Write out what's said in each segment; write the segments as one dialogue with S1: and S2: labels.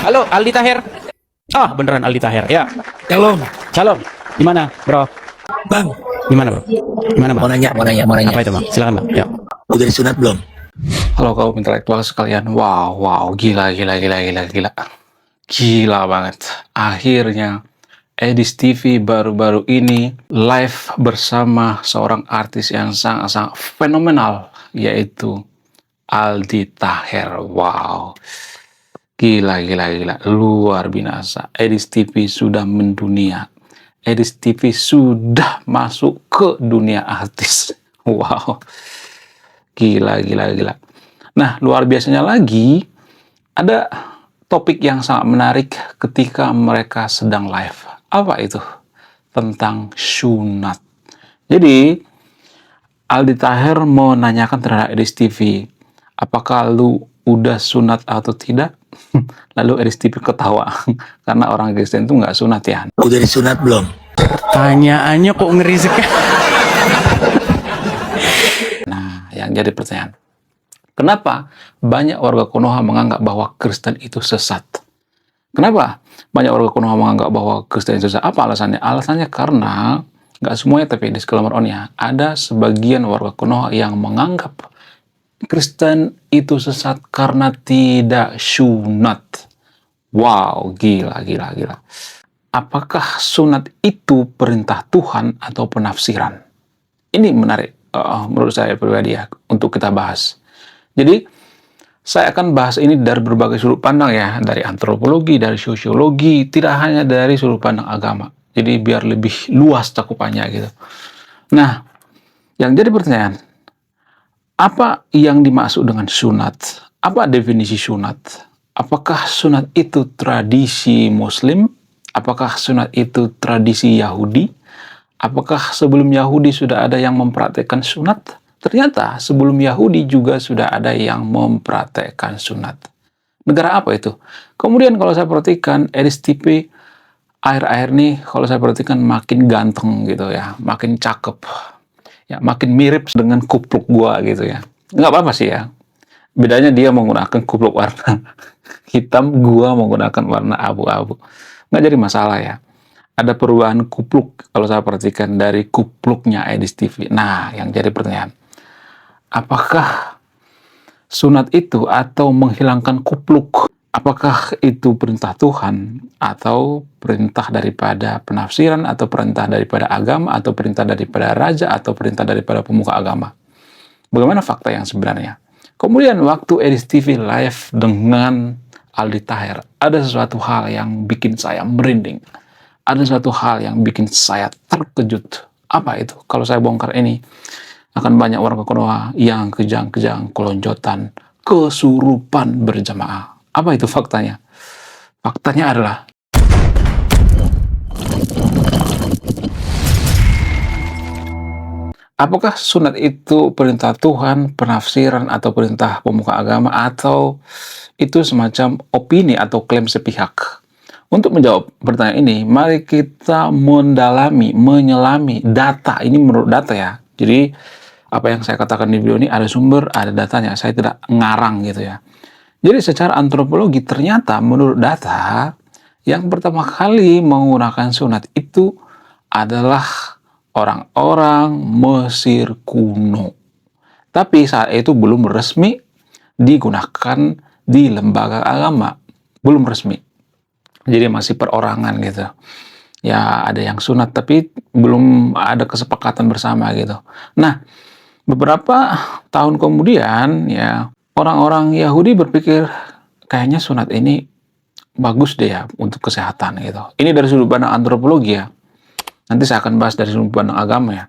S1: Halo, Aldi Taher. Ah, beneran Aldi Taher. Ya.
S2: Shalom,
S1: Shalom. Gimana, Bro?
S2: Bang.
S1: Gimana, Bro? Gimana, Bang?
S2: Mau nanya.
S1: Apa itu, Bang? Silakan, Bang. Ya.
S2: Udah disunat belum?
S3: Halo kaum intelektual sekalian, wow, gila. Gila banget. Akhirnya, Edis TV baru-baru ini live bersama seorang artis yang sangat-sangat fenomenal, yaitu Aldi Taher. Wow, gila. Luar binasa. Edis TV sudah mendunia. Edis TV sudah masuk ke dunia artis. Wow. Gila. Nah, luar biasanya lagi, ada topik yang sangat menarik ketika mereka sedang live. Apa itu? Tentang sunat. Jadi, Aldi Taher mau nanyakan terhadap Edis TV, apakah lu udah sunat atau tidak? Lalu Edis TV ketawa, karena orang Kristen itu nggak sunat ya.
S2: Udah disunat belum?
S1: Pertanyaannya kok ngeri sekali.
S3: Nah, yang jadi pertanyaan, kenapa banyak warga Konoha menganggap bahwa Kristen itu sesat? Kenapa banyak warga Konoha menganggap bahwa Kristen itu sesat? Apa alasannya? Alasannya karena nggak semuanya, tapi disclaimer on ya, ada sebagian warga Konoha yang menganggap Kristen itu sesat karena tidak sunat. Wow, gila. Apakah sunat itu perintah Tuhan atau penafsiran? Ini menarik menurut saya pribadi ya, untuk kita bahas. Jadi, saya akan bahas ini dari berbagai sudut pandang ya, dari antropologi, dari sosiologi, tidak hanya dari sudut pandang agama. Jadi, biar lebih luas cakupannya gitu. Nah, yang jadi pertanyaan, apa yang dimaksud dengan sunat? Apa definisi sunat? Apakah sunat itu tradisi Muslim? Apakah sunat itu tradisi Yahudi? Apakah sebelum Yahudi sudah ada yang mempraktekkan sunat? Ternyata sebelum Yahudi juga sudah ada yang mempraktekkan sunat. Negara apa itu? Kemudian kalau saya perhatikan, Edis TV akhir-akhir ini kalau saya perhatikan makin ganteng gitu ya, makin cakep. Ya, makin mirip dengan kupluk gua gitu ya. Nggak apa-apa sih ya. Bedanya dia menggunakan kupluk warna hitam, gua menggunakan warna abu-abu. Nggak jadi masalah ya. Ada perubahan kupluk kalau saya perhatikan dari kupluknya Edis TV. Nah, yang jadi pertanyaan, apakah sunat itu atau menghilangkan kupluk, apakah itu perintah Tuhan atau perintah daripada penafsiran atau perintah daripada agama atau perintah daripada raja atau perintah daripada pemuka agama? Bagaimana fakta yang sebenarnya? Kemudian waktu Edis TV live dengan Aldi Taher, ada sesuatu hal yang bikin saya merinding. Ada suatu hal yang bikin saya terkejut. Apa itu? Kalau saya bongkar ini, akan banyak warga Konoha yang kejang-kejang, kelonjotan, kesurupan berjamaah. Apa itu faktanya? Faktanya adalah apakah sunat itu perintah Tuhan, penafsiran, atau perintah pemuka agama, atau itu semacam opini atau klaim sepihak? Untuk menjawab pertanyaan ini, mari kita mendalami, menyelami data. Ini menurut data ya. Jadi, apa yang saya katakan di video ini ada sumber, ada datanya. Saya tidak ngarang gitu ya. Jadi, secara antropologi, ternyata menurut data, yang pertama kali menggunakan sunat itu adalah orang-orang Mesir kuno. Tapi saat itu belum resmi digunakan di lembaga agama. Belum resmi. Jadi masih perorangan gitu. Ya ada yang sunat tapi belum ada kesepakatan bersama gitu. Nah, beberapa tahun kemudian ya orang-orang Yahudi berpikir kayaknya sunat ini bagus deh ya untuk kesehatan gitu. Ini dari sudut pandang antropologi ya. Nanti saya akan bahas dari sudut pandang agama ya.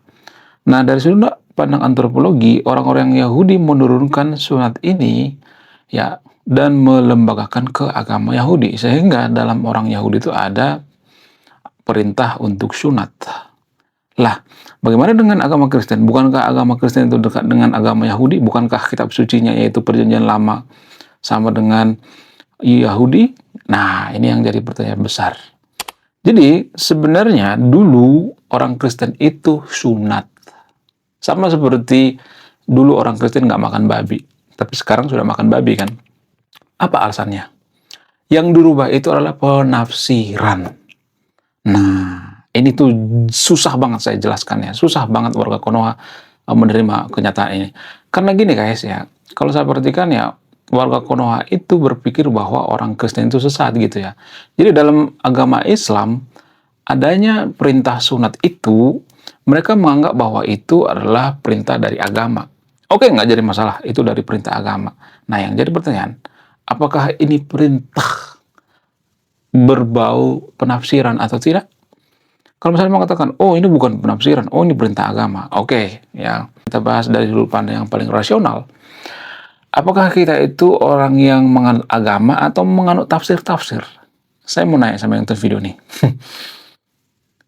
S3: Nah, dari sudut pandang antropologi, orang-orang Yahudi menurunkan sunat ini ya dan melembagakan ke agama Yahudi, sehingga dalam orang Yahudi itu ada perintah untuk sunat. Lah, bagaimana dengan agama Kristen? Bukankah agama Kristen itu dekat dengan agama Yahudi? Bukankah kitab sucinya yaitu Perjanjian Lama sama dengan Yahudi? Nah, ini yang jadi pertanyaan besar. Jadi, sebenarnya dulu orang Kristen itu sunat. Sama seperti dulu orang Kristen nggak makan babi, tapi sekarang sudah makan babi kan? Apa alasannya? Yang dirubah itu adalah penafsiran. Nah, ini tuh susah banget saya jelaskannya. Susah banget warga Konoha menerima kenyataan ini. Karena gini guys ya, kalau saya perhatikan ya, warga Konoha itu berpikir bahwa orang Kristen itu sesat gitu ya. Jadi dalam agama Islam, adanya perintah sunat itu, mereka menganggap bahwa itu adalah perintah dari agama. Oke, nggak jadi masalah, itu dari perintah agama. Nah, yang jadi pertanyaan, apakah ini perintah berbau penafsiran atau tidak? Kalau misalnya mengatakan, oh ini bukan penafsiran, oh ini perintah agama. Oke, ya kita bahas dari sudut pandang yang paling rasional. Apakah kita itu orang yang menganut agama atau menganut tafsir-tafsir? Saya mau nanya sama yang nonton video nih.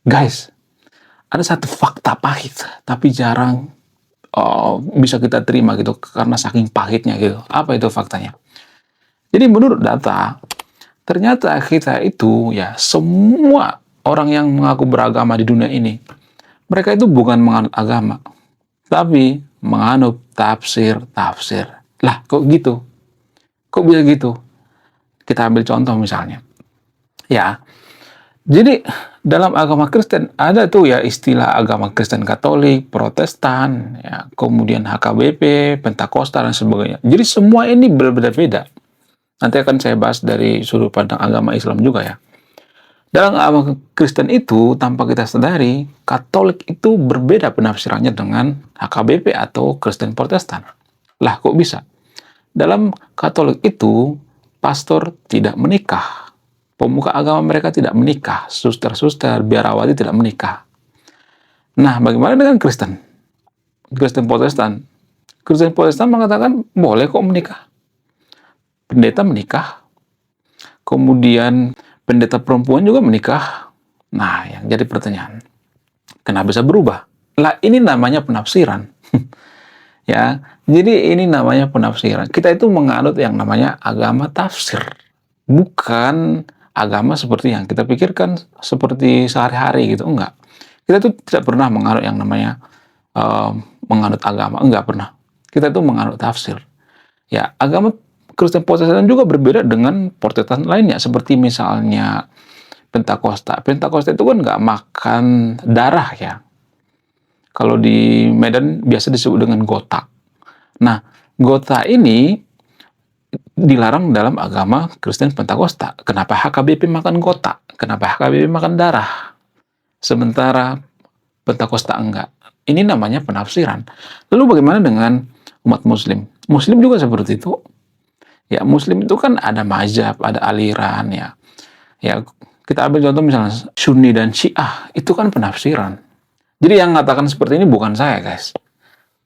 S3: Guys, ada satu fakta pahit, tapi jarang bisa kita terima gitu, karena saking pahitnya gitu. Apa itu faktanya? Jadi menurut data, ternyata kita itu ya semua orang yang mengaku beragama di dunia ini, mereka itu bukan menganut agama, tapi menganut tafsir-tafsir. Lah, kok gitu? Kok bisa gitu? Kita ambil contoh misalnya. Ya, jadi dalam agama Kristen ada tuh ya istilah agama Kristen Katolik, Protestan, ya, kemudian HKBP, Pentakosta dan sebagainya. Jadi semua ini berbeda-beda. Nanti akan saya bahas dari sudut pandang agama Islam juga ya. Dalam agama Kristen itu, tanpa kita sadari, Katolik itu berbeda penafsirannya dengan HKBP atau Kristen Protestan. Lah, kok bisa? Dalam Katolik itu, pastor tidak menikah. Pemuka agama mereka tidak menikah. Suster-suster, biarawati tidak menikah. Nah, bagaimana dengan Kristen? Kristen Protestan. Kristen Protestan mengatakan, boleh kok menikah. Pendeta menikah, kemudian pendeta perempuan juga menikah. Nah, yang jadi pertanyaan, kenapa bisa berubah? Lah, ini namanya penafsiran. Ya, jadi ini namanya penafsiran. Kita itu menganut yang namanya agama tafsir, bukan agama seperti yang kita pikirkan seperti sehari-hari gitu. Enggak. Kita itu tidak pernah menganut yang namanya menganut agama. Enggak pernah. Kita itu menganut tafsir. Ya, agama Kristen Protestan juga berbeda dengan Protestan lainnya, seperti misalnya Pentakosta. Pentakosta itu kan nggak makan darah ya. Kalau di Medan biasa disebut dengan gota. Nah, gota ini dilarang dalam agama Kristen Pentakosta. Kenapa HKBP makan gota? Kenapa HKBP makan darah? Sementara Pentakosta enggak. Ini namanya penafsiran. Lalu bagaimana dengan umat Muslim? Muslim juga seperti itu. Ya, Muslim itu kan ada mazhab, ada aliran ya. Ya, kita ambil contoh misalnya Sunni dan Syiah, itu kan penafsiran. Jadi yang mengatakan seperti ini bukan saya, guys.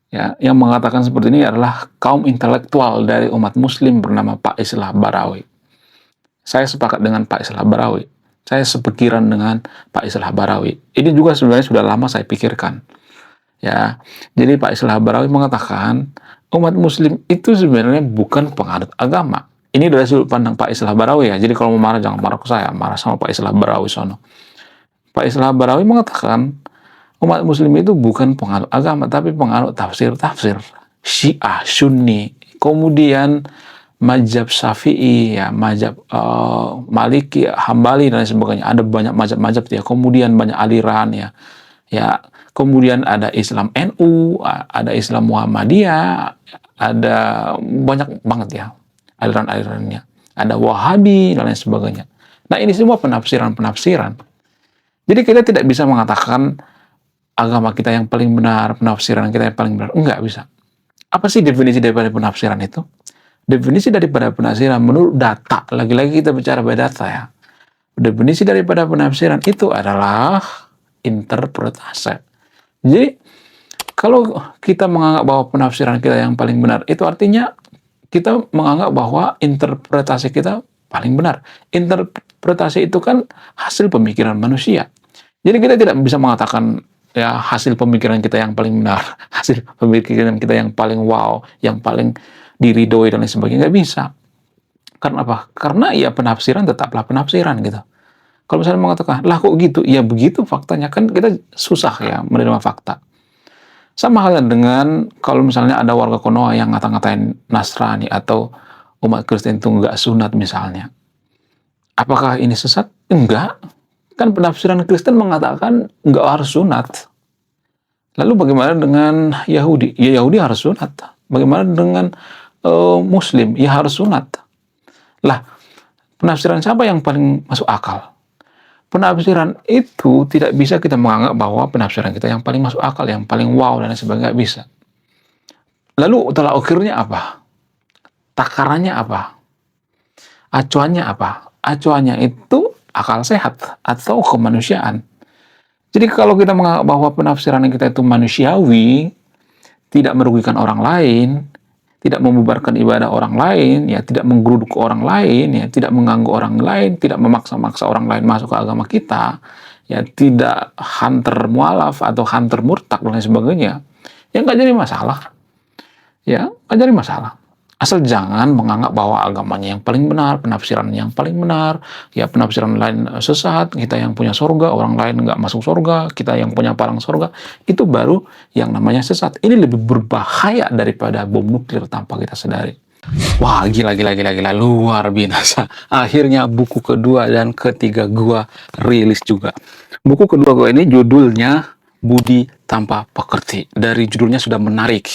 S3: Ya, yang mengatakan seperti ini adalah kaum intelektual dari umat Muslim bernama Pak Islah Barawi. Saya sepakat dengan Pak Islah Barawi. Saya sepikiran dengan Pak Islah Barawi. Ini juga sebenarnya sudah lama saya pikirkan. Ya, jadi Pak Islah Barawi mengatakan umat Muslim itu sebenarnya bukan penganut agama. Ini dari sudut pandang Pak Islah Barawi ya. Jadi kalau mau marah jangan marah ke saya, marah sama Pak Islah Barawi sono. Pak Islah Barawi mengatakan umat Muslim itu bukan penganut agama, tapi penganut tafsir-tafsir. Syiah, Sunni, kemudian mazhab Syafi'i, ya, mazhab Maliki, Hambali dan sebagainya. Ada banyak mazhab-mazhab ya. Kemudian banyak aliran ya. Ya, kemudian ada Islam NU, ada Islam Muhammadiyah, ada banyak banget ya aliran-alirannya. Ada Wahabi dan lain sebagainya. Nah, ini semua penafsiran-penafsiran. Jadi kita tidak bisa mengatakan agama kita yang paling benar, penafsiran kita yang paling benar. Enggak bisa. Apa sih definisi daripada penafsiran itu? Definisi daripada penafsiran menurut data, lagi-lagi kita bicara pada data ya. Definisi daripada penafsiran itu adalah interpretasi. Jadi, kalau kita menganggap bahwa penafsiran kita yang paling benar, itu artinya kita menganggap bahwa interpretasi kita paling benar. Interpretasi itu kan hasil pemikiran manusia. Jadi kita tidak bisa mengatakan ya hasil pemikiran kita yang paling benar, hasil pemikiran kita yang paling wow, yang paling diridhoi dan lain sebagainya. Nggak bisa. Karena apa? Karena ya penafsiran tetaplah penafsiran gitu. Kalau misalnya mengatakan, lah kok gitu? Ya begitu faktanya. Kan kita susah ya menerima fakta. Sama halnya dengan kalau misalnya ada warga Konoha yang ngata-ngatain Nasrani atau umat Kristen itu nggak sunat misalnya. Apakah ini sesat? Enggak. Kan penafsiran Kristen mengatakan enggak harus sunat. Lalu bagaimana dengan Yahudi? Ya Yahudi harus sunat. Bagaimana dengan Muslim? Ya harus sunat. Lah, penafsiran siapa yang paling masuk akal? Penafsiran itu tidak bisa kita menganggap bahwa penafsiran kita yang paling masuk akal, yang paling wow dan sebagainya, nggak bisa. Lalu tolak ukurnya apa? Takarannya apa? Acuannya apa? Acuannya itu akal sehat atau kemanusiaan. Jadi kalau kita menganggap bahwa penafsiran kita itu manusiawi, tidak merugikan orang lain, tidak membubarkan ibadah orang lain, ya tidak menggeruduk orang lain, ya tidak mengganggu orang lain, tidak memaksa-maksa orang lain masuk ke agama kita, ya tidak hunter mualaf atau hunter murtad dan lain sebagainya, ya nggak jadi masalah. Ya, nggak jadi masalah. Asal jangan menganggap bahwa agamanya yang paling benar, penafsiran yang paling benar, ya penafsiran lain sesat, kita yang punya surga, orang lain nggak masuk surga, kita yang punya palang surga, itu baru yang namanya sesat. Ini lebih berbahaya daripada bom nuklir tanpa kita sadari. Wah, gila, luar biasa. Akhirnya buku kedua dan ketiga gua rilis juga. Buku kedua gua ini judulnya Budi Tanpa Pekerti. Dari judulnya sudah menarik.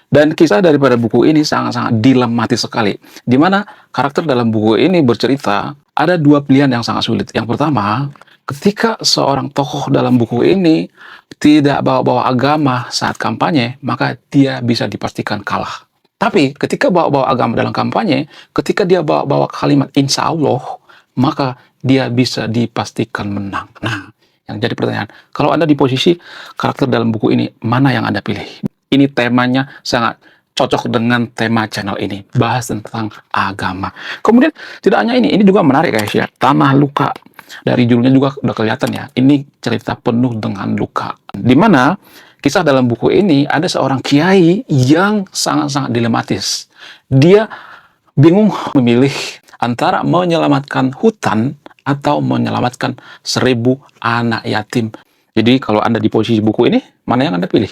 S3: Dan kisah daripada buku ini sangat-sangat dilematis sekali. Di mana karakter dalam buku ini bercerita ada dua pilihan yang sangat sulit. Yang pertama, ketika seorang tokoh dalam buku ini tidak bawa-bawa agama saat kampanye, maka dia bisa dipastikan kalah. Tapi ketika bawa-bawa agama dalam kampanye, ketika dia bawa-bawa kalimat insya Allah, maka dia bisa dipastikan menang. Nah, yang jadi pertanyaan, kalau Anda di posisi karakter dalam buku ini, mana yang Anda pilih? Ini temanya sangat cocok dengan tema channel ini. Bahas tentang agama. Kemudian tidak hanya ini juga menarik guys ya. Tanah Luka. Dari judulnya juga udah kelihatan ya. Ini cerita penuh dengan luka. Dimana kisah dalam buku ini ada seorang kiai yang sangat-sangat dilematis. Dia bingung memilih antara menyelamatkan hutan atau menyelamatkan 1000 anak yatim. Jadi kalau Anda di posisi buku ini, mana yang Anda pilih?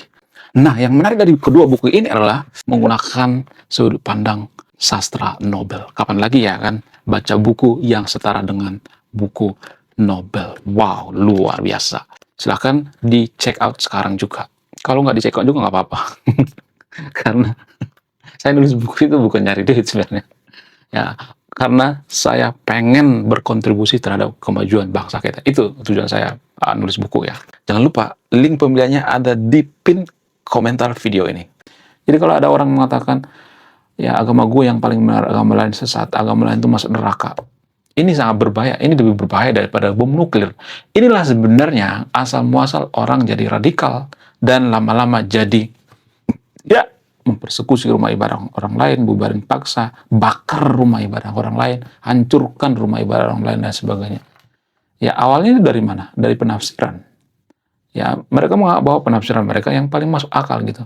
S3: Nah, yang menarik dari kedua buku ini adalah menggunakan sudut pandang sastra Nobel. Kapan lagi ya kan baca buku yang setara dengan buku Nobel. Wow, luar biasa. Silahkan di check out sekarang juga. Kalau nggak di check out juga nggak apa-apa. Karena saya nulis buku itu bukan nyari duit sebenarnya. Ya, karena saya pengen berkontribusi terhadap kemajuan bangsa kita. Itu tujuan saya nulis buku ya. Jangan lupa, link pembeliannya ada di pin komentar video ini. Jadi kalau ada orang mengatakan, ya agama gue yang paling benar, agama lain sesat, agama lain itu masuk neraka. Ini sangat berbahaya, ini lebih berbahaya daripada bom nuklir. Inilah sebenarnya asal-muasal orang jadi radikal dan lama-lama jadi ya mempersekusi rumah ibadah orang lain, bubarin paksa, bakar rumah ibadah orang lain, hancurkan rumah ibadah orang lain dan sebagainya. Ya awalnya dari mana? Dari penafsiran. Ya, mereka menganggap bahwa penafsiran mereka yang paling masuk akal gitu.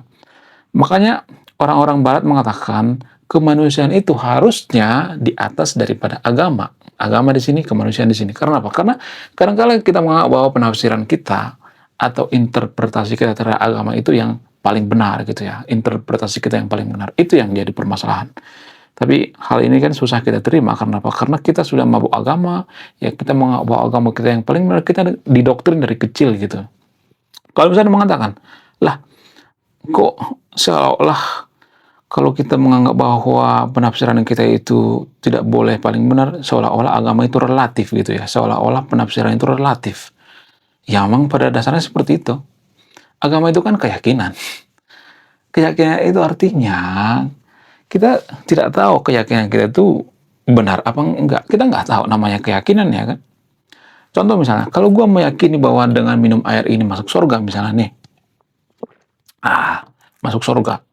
S3: Makanya orang-orang barat mengatakan kemanusiaan itu harusnya di atas daripada agama. Agama di sini, kemanusiaan di sini. Karena apa? Karena kadang-kadang kita menganggap bahwa penafsiran kita atau interpretasi kita terhadap agama itu yang paling benar gitu ya. Interpretasi kita yang paling benar. Itu yang jadi permasalahan. Tapi hal ini kan susah kita terima. Karena apa? Karena kita sudah mabuk agama. Ya kita menganggap bahwa agama kita yang paling benar. Kita didoktrin dari kecil gitu. Kalau misalnya mengatakan, lah, kok seolah-olah kalau kita menganggap bahwa penafsiran kita itu tidak boleh paling benar, seolah-olah agama itu relatif gitu ya. Seolah-olah penafsiran itu relatif. Ya memang pada dasarnya seperti itu. Agama itu kan keyakinan. Keyakinan itu artinya kita tidak tahu keyakinan kita itu benar apa enggak. Kita nggak tahu namanya keyakinan ya kan. Contoh misalnya, kalau gue meyakini bahwa dengan minum air ini masuk surga misalnya nih. Masuk surga.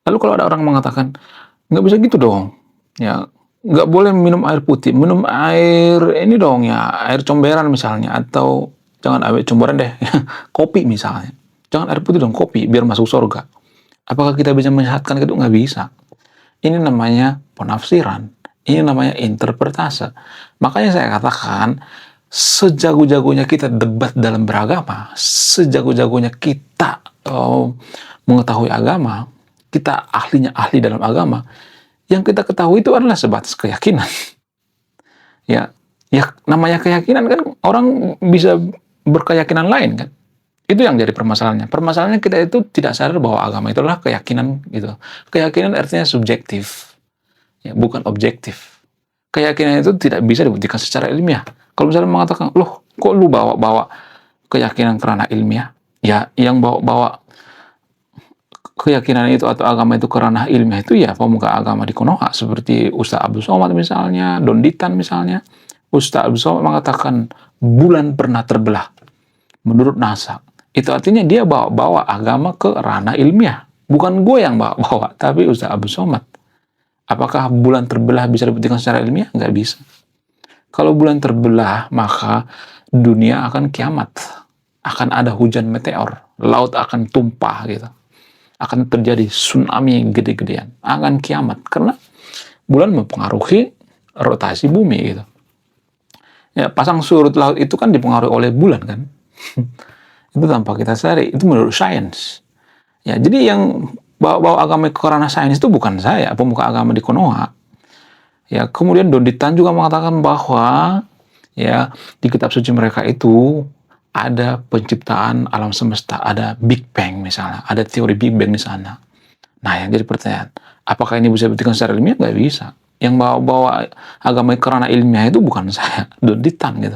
S3: Lalu kalau ada orang mengatakan, nggak bisa gitu dong. Ya, nggak boleh minum air putih. Minum air ini dong ya, air comberan misalnya. Atau jangan air comberan deh, kopi misalnya. Jangan air putih dong, kopi, biar masuk surga. Apakah kita bisa menyehatkan itu? Nggak bisa. Ini namanya penafsiran. Ini namanya interpretase. Makanya saya katakan, sejago-jagonya kita debat dalam beragama, sejago-jagonya kita mengetahui agama, kita ahlinya ahli dalam agama, yang kita ketahui itu adalah sebatas keyakinan. Ya, Ya namanya keyakinan kan orang bisa berkeyakinan lain kan. Itu yang jadi permasalahannya. Permasalahannya kita itu tidak sadar bahwa agama itu adalah keyakinan gitu. Keyakinan artinya subjektif, ya, bukan objektif. Keyakinan itu tidak bisa dibuktikan secara ilmiah. Kalau misalnya mengatakan, loh kok lu bawa-bawa keyakinan karena ilmiah? Ya yang bawa-bawa keyakinan itu atau agama itu karena ilmiah itu ya pemuka agama di Konoha seperti Ustaz Abdul Somad misalnya, Don Ditan misalnya. Ustaz Abdul Somad mengatakan bulan pernah terbelah menurut NASA. Itu artinya dia bawa-bawa agama ke ranah ilmiah. Bukan gue yang bawa-bawa, tapi Ustaz Abdul Somad. Apakah bulan terbelah bisa dibuktikan secara ilmiah? Nggak bisa. Kalau bulan terbelah, maka dunia akan kiamat. Akan ada hujan meteor. Laut akan tumpah gitu. Akan terjadi tsunami yang gede-gedean. Akan kiamat. Karena bulan mempengaruhi rotasi bumi gitu. Ya, pasang surut laut itu kan dipengaruhi oleh bulan kan. Itu tanpa kita sadari. Itu menurut sains. Ya, jadi yang bawa agama ke ranah sains itu bukan saya, pemuka agama di Konoha. Ya, kemudian Don Ditan juga mengatakan bahwa ya di kitab suci mereka itu ada penciptaan alam semesta, ada Big Bang misalnya, ada teori Big Bang di sana. Nah, yang jadi pertanyaan, apakah ini bisa dibuktikan secara ilmiah? Nggak bisa. Yang bawa agama ke ranah ilmiah itu bukan saya, Don Ditan gitu.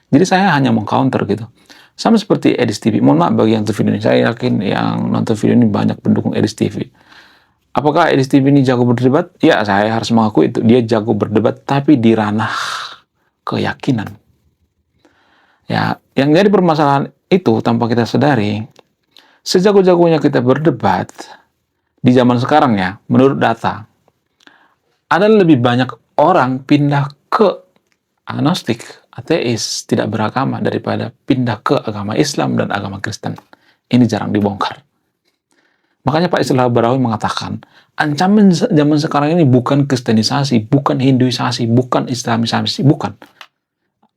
S3: Jadi saya hanya meng-counter gitu. Sama seperti Edis TV. Mohon maaf bagi yang nonton video ini. Saya yakin yang nonton video ini banyak pendukung Edis TV. Apakah Edis TV ini jago berdebat? Ya, saya harus mengakui itu. Dia jago berdebat, tapi di ranah keyakinan. Ya, yang jadi permasalahan itu tanpa kita sadari, sejago-jagonya kita berdebat di zaman sekarang ya, menurut data, ada lebih banyak orang pindah ke agnostik, ateis, tidak beragama daripada pindah ke agama Islam dan agama Kristen. Ini jarang dibongkar. Makanya Pak Islah Barawi mengatakan, ancaman zaman sekarang ini bukan kristenisasi, bukan hinduisasi, bukan islamisasi, bukan.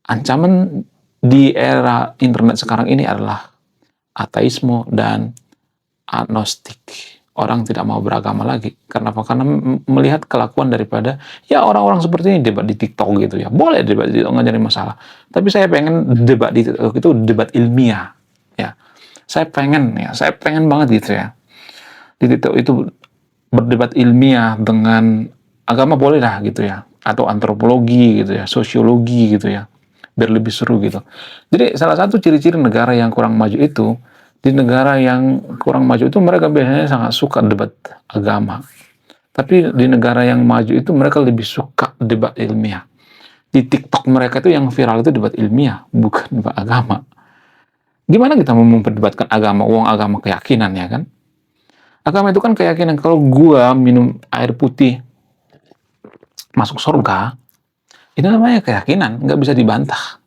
S3: Ancaman di era internet sekarang ini adalah ateisme dan agnostik. Orang tidak mau beragama lagi. Karena apa? Karena melihat kelakuan daripada ya orang-orang seperti ini debat di TikTok gitu ya. Boleh debat di TikTok, nggak jadi masalah. Tapi saya pengen debat di TikTok itu debat ilmiah. Ya, saya pengen banget gitu ya. Di TikTok itu berdebat ilmiah dengan agama boleh lah gitu ya. Atau antropologi gitu ya, sosiologi gitu ya. Biar lebih seru gitu. Jadi salah satu ciri-ciri negara yang kurang maju itu, di negara yang kurang maju itu mereka biasanya sangat suka debat agama. Tapi di negara yang maju itu mereka lebih suka debat ilmiah. Di TikTok mereka itu yang viral itu debat ilmiah, bukan debat agama. Gimana kita mau memperdebatkan agama? Uang agama keyakinan ya kan? Agama itu kan keyakinan. Kalau gua minum air putih masuk surga, itu namanya keyakinan, nggak bisa dibantah.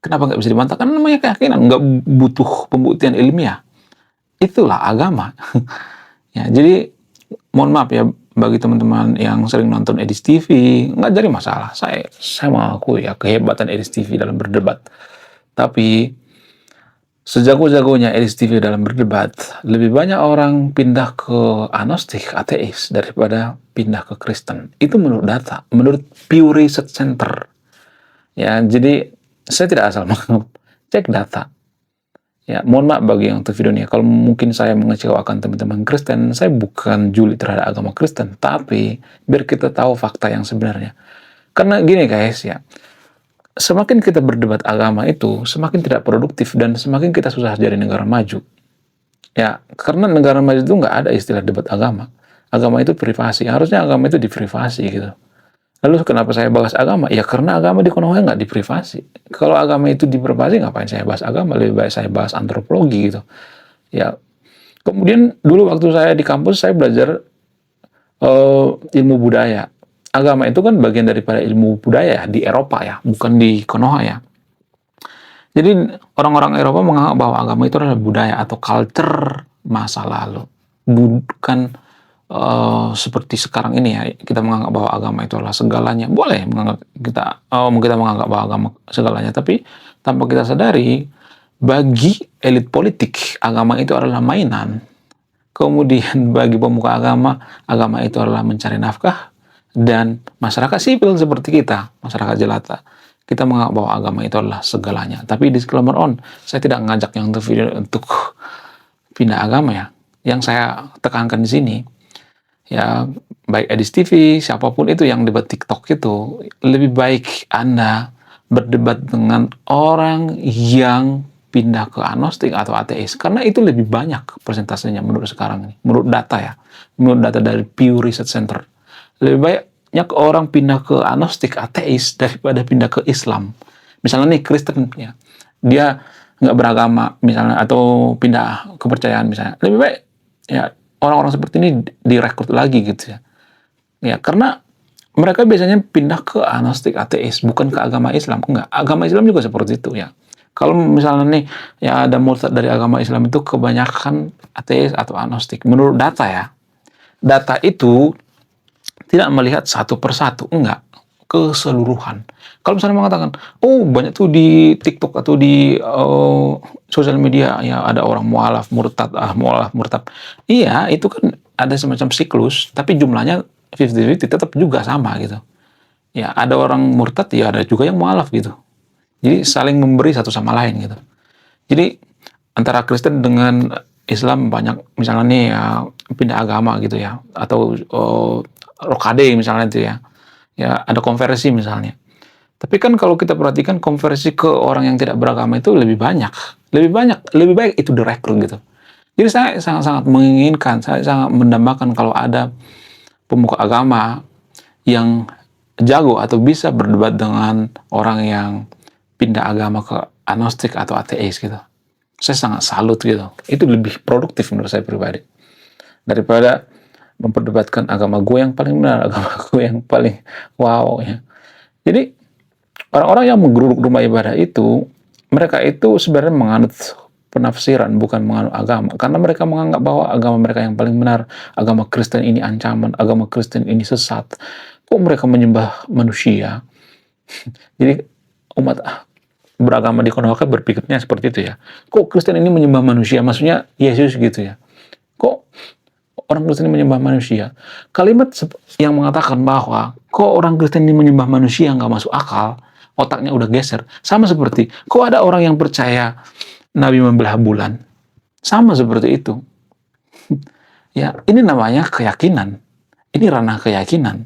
S3: Kenapa nggak bisa dibantah? Karena namanya keyakinan, nggak butuh pembuktian ilmiah. Itulah agama. Ya, jadi mohon maaf ya bagi teman-teman yang sering nonton Edis TV, nggak jadi masalah. Saya mengakui ya kehebatan Edis TV dalam berdebat. Tapi sejago-jagonya Edis TV dalam berdebat, lebih banyak orang pindah ke agnostik, ateis daripada pindah ke Kristen. Itu menurut data, menurut Pew Research Center. Ya, jadi saya tidak asal cek data. Ya, mohon maaf bagi yang nonton video ini. Kalau mungkin saya mengecewakan teman-teman Kristen, saya bukan juli terhadap agama Kristen, tapi biar kita tahu fakta yang sebenarnya. Karena gini guys ya, semakin kita berdebat agama itu, semakin tidak produktif dan semakin kita susah jadi negara maju. Ya, karena negara maju itu nggak ada istilah debat agama. Agama itu privasi. Harusnya agama itu diprivasi gitu. Lalu kenapa saya bahas agama? Ya karena agama di Konoha nggak diprivasi. Kalau agama itu diprivasi, ngapain saya bahas agama? Lebih baik saya bahas antropologi gitu. Ya. Kemudian dulu waktu saya di kampus, saya belajar ilmu budaya. Agama itu kan bagian daripada ilmu budaya di Eropa ya, bukan di Konoha ya. Jadi orang-orang Eropa menganggap bahwa agama itu adalah budaya atau culture masa lalu. Bukan seperti sekarang ini ya, kita menganggap bahwa agama itu adalah segalanya. Boleh kita menganggap bahwa agama segalanya, tapi tanpa kita sadari, bagi elit politik, agama itu adalah mainan. Kemudian bagi pemuka agama itu adalah mencari nafkah, dan masyarakat sipil seperti kita, masyarakat jelata, kita menganggap bahwa agama itu adalah segalanya. Tapi disclaimer on, saya tidak ngajak yang video untuk pindah agama ya. Yang saya tekankan di sini, ya baik Edis TV, siapapun itu yang debat TikTok itu, lebih baik Anda berdebat dengan orang yang pindah ke agnostik atau ateis, karena itu lebih banyak persentasenya menurut sekarang ini, menurut data ya, menurut data dari Pew Research Center. Lebih banyak orang pindah ke agnostik ateis daripada pindah ke Islam. Misalnya nih Kristen ya, dia nggak beragama misalnya, atau pindah kepercayaan misalnya, lebih baik ya orang-orang seperti ini direkrut lagi gitu ya. Ya, karena mereka biasanya pindah ke agnostik ateis, bukan ke agama Islam. Enggak, agama Islam juga seperti itu ya. Kalau misalnya nih, ya ada murtad dari agama Islam itu kebanyakan ateis atau agnostik. Menurut data ya, data itu tidak melihat satu persatu, enggak, keseluruhan. Kalau misalnya mengatakan, oh banyak tuh di TikTok atau di sosial media ya ada orang mualaf, murtad, mualaf, murtad. Iya, itu kan ada semacam siklus, tapi jumlahnya 50-50 tetap juga sama gitu. Ya, ada orang murtad, ya ada juga yang mualaf gitu. Jadi saling memberi satu sama lain gitu. Jadi antara Kristen dengan Islam banyak misalnya nih ya pindah agama gitu ya, atau rokade misalnya itu ya. Ya ada konversi misalnya. Tapi kan kalau kita perhatikan konversi ke orang yang tidak beragama itu lebih banyak, lebih baik itu direkrut gitu. Jadi saya sangat-sangat menginginkan, saya sangat mendambakan kalau ada pemuka agama yang jago atau bisa berdebat dengan orang yang pindah agama ke agnostik atau ateis gitu. Saya sangat salut gitu. Itu lebih produktif menurut saya pribadi daripada memperdebatkan agama gue yang paling benar, agama gue yang paling wow ya. Jadi orang-orang yang menggeruduk rumah ibadah itu, mereka itu sebenarnya menganut penafsiran, bukan menganut agama. Karena mereka menganggap bahwa agama mereka yang paling benar, agama Kristen ini ancaman, agama Kristen ini sesat. Kok mereka menyembah manusia? Jadi umat beragama di Konoha berpikirnya seperti itu ya. Kok Kristen ini menyembah manusia? Maksudnya Yesus gitu ya. Kok orang Kristen ini menyembah manusia? Kalimat yang mengatakan bahwa kok orang Kristen ini menyembah manusia nggak masuk akal, otaknya udah geser. Sama seperti, kok ada orang yang percaya Nabi membelah bulan? Sama seperti itu. Ya, ini namanya keyakinan. Ini ranah keyakinan.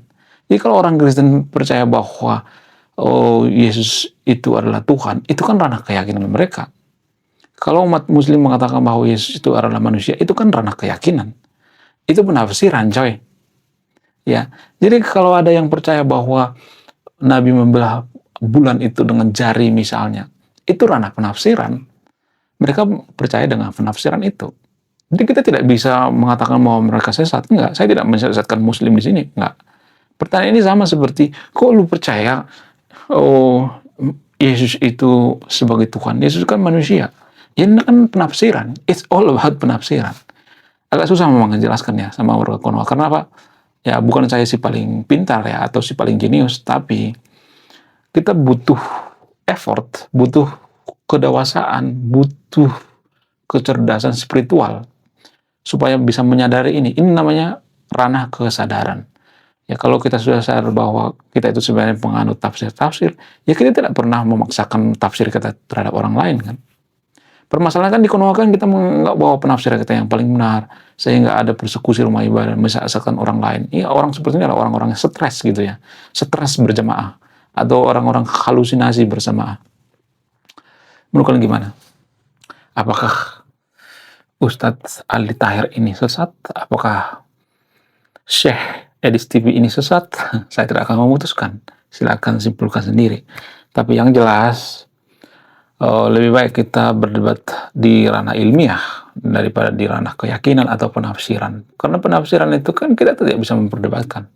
S3: Jadi kalau orang Kristen percaya bahwa oh Yesus itu adalah Tuhan, itu kan ranah keyakinan mereka. Kalau umat Muslim mengatakan bahwa Yesus itu adalah manusia, itu kan ranah keyakinan. Itu penafsiran, coy. Ya, jadi kalau ada yang percaya bahwa Nabi membelah bulan itu dengan jari misalnya, itu ranah penafsiran. Mereka percaya dengan penafsiran itu. Jadi kita tidak bisa mengatakan bahwa mereka sesat. Enggak, saya tidak mensesatkan Muslim di sini. Enggak. Pertanyaan ini sama seperti, kok lu percaya oh Yesus itu sebagai Tuhan? Yesus kan manusia. Ya, ini kan penafsiran. It's all about penafsiran. Agak susah memang menjelaskannya sama warga Konoha. Karena apa? Ya bukan saya si paling pintar ya atau si paling jenius, tapi kita butuh effort, butuh kedewasaan, butuh kecerdasan spiritual supaya bisa menyadari ini. Ini namanya ranah kesadaran. Ya kalau kita sudah sadar bahwa kita itu sebenarnya penganut tafsir-tafsir, ya kita tidak pernah memaksakan tafsir kita terhadap orang lain kan. Permasalahan kan di Konoha kan kita menganggap bahwa penafsiran kita yang paling benar, sehingga ada persekusi rumah ibadah, menyesatkan orang lain. Ya orang seperti ini adalah orang-orang yang stres gitu ya, stres berjamaah, atau orang-orang halusinasi bersama. Menurut kalian gimana? Apakah Ustadz Ali Tahir ini sesat? Apakah Syekh Edis TV ini sesat? Saya tidak akan memutuskan. Silakan simpulkan sendiri. Tapi yang jelas, lebih baik kita berdebat di ranah ilmiah daripada di ranah keyakinan atau penafsiran. Karena penafsiran itu kan kita tidak bisa memperdebatkan.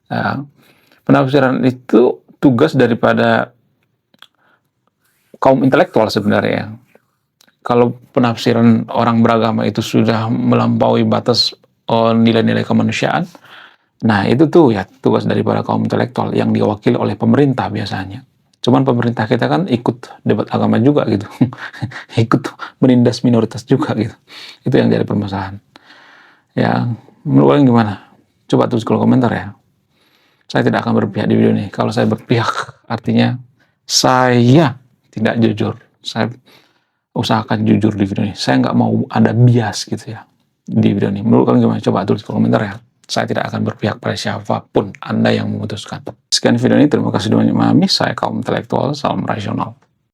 S3: Ya, penafsiran itu tugas daripada kaum intelektual sebenarnya. Kalau penafsiran orang beragama itu sudah melampaui batas nilai-nilai kemanusiaan, nah itu tuh ya tugas daripada kaum intelektual yang diwakili oleh pemerintah biasanya. Cuman pemerintah kita kan ikut debat agama juga gitu. Ikut menindas minoritas juga gitu. Itu yang jadi permasalahan. Ya, menurut kalian gimana? Coba tulis kolom komentar ya. Saya tidak akan berpihak di video ini. Kalau saya berpihak, artinya Saya tidak jujur. Saya usahakan jujur di video ini. Saya nggak mau ada bias gitu ya di video ini. Menurut kalian gimana? Coba tulis di komentar ya. Saya tidak akan berpihak pada siapapun. Anda yang memutuskan. Sekian video ini. Terima kasih sudah memahami. Saya kaum intelektual. Salam rasional.